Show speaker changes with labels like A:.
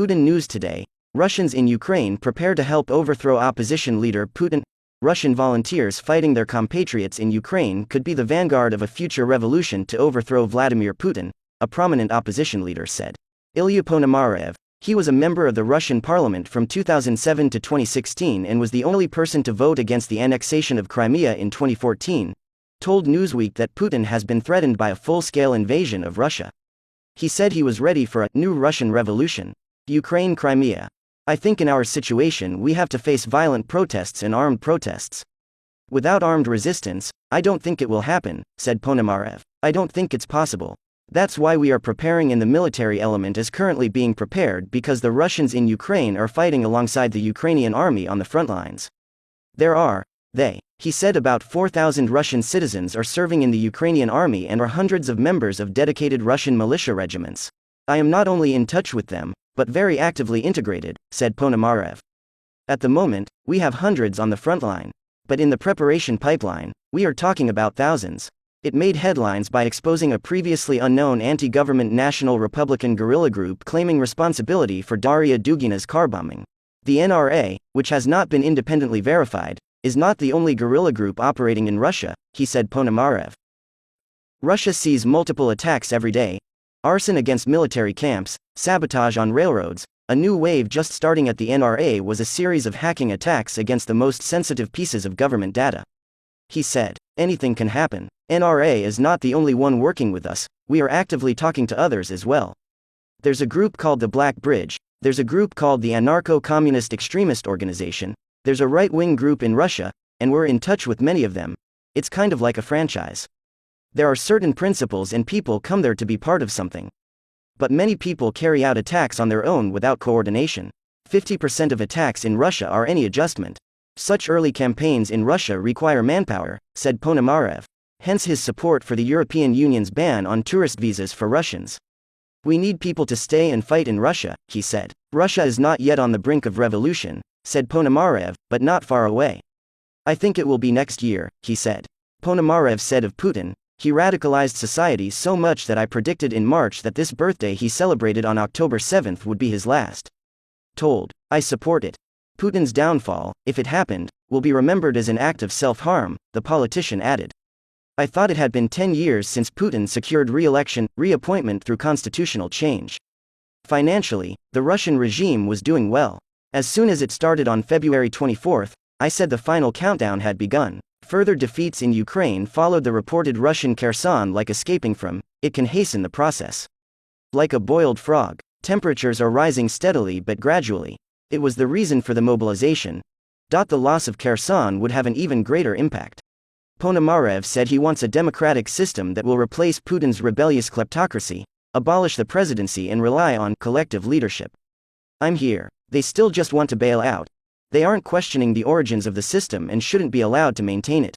A: Putin News Today, Russians in Ukraine prepare to help overthrow opposition leader Putin. Russian volunteers fighting their compatriots in Ukraine could be the vanguard of a future revolution to overthrow Vladimir Putin, a prominent opposition leader said. Ilya Ponomarev, he was a member of the Russian parliament from 2007 to 2016 and was the only person to vote against the annexation of Crimea in 2014, told Newsweek that Putin has been threatened by a full-scale invasion of Russia. He said he was ready for a new Russian revolution. Ukraine, Crimea. I think in our situation we have to face violent protests and armed protests. Without armed resistance, I don't think it will happen, said Ponomarev. I don't think it's possible. That's why we are preparing, and the military element is currently being prepared because the Russians in Ukraine are fighting alongside the Ukrainian army on the front lines. He said about 4,000 Russian citizens are serving in the Ukrainian army and are hundreds of members of dedicated Russian militia regiments. I am not only in touch with them, but very actively integrated, said Ponomarev. At the moment, we have hundreds on the front line. But in the preparation pipeline, we are talking about thousands. It made headlines by exposing a previously unknown anti-government National Republican guerrilla group claiming responsibility for Daria Dugina's car bombing. The NRA, which has not been independently verified, is not the only guerrilla group operating in Russia, he said. Ponomarev. Russia sees multiple attacks every day. Arson against military camps, sabotage on railroads. A new wave just starting at the NRA was a series of hacking attacks against the most sensitive pieces of government data. He said, anything can happen. NRA is not the only one working with us, we are actively talking to others as well. There's a group called the Black Bridge, there's a group called the Anarcho-Communist Extremist Organization, there's a right-wing group in Russia, and we're in touch with many of them. It's kind of like a franchise. There are certain principles and people come there to be part of something. But many people carry out attacks on their own without coordination. 50% of attacks in Russia are any adjustment. Such early campaigns in Russia require manpower, said Ponomarev. Hence his support for the European Union's ban on tourist visas for Russians. We need people to stay and fight in Russia, he said. Russia is not yet on the brink of revolution, said Ponomarev, but not far away. I think it will be next year, he said. Ponomarev said of Putin, he radicalized society so much that I predicted in March that this birthday he celebrated on October 7th would be his last. I support it. Putin's downfall, if it happened, will be remembered as an act of self-harm, the politician added. I thought it had been 10 years since Putin secured reappointment through constitutional change. Financially, the Russian regime was doing well. As soon as it started on February 24, I said the final countdown had begun. Further defeats in Ukraine followed the reported Russian Kherson like escaping from. It can hasten the process. Like a boiled frog, temperatures are rising steadily but gradually. It was the reason for the mobilization. The loss of Kherson would have an even greater impact. Ponomarev said he wants a democratic system that will replace Putin's rebellious kleptocracy, abolish the presidency and rely on collective leadership. I'm here. They still just want to bail out. They aren't questioning the origins of the system and shouldn't be allowed to maintain it.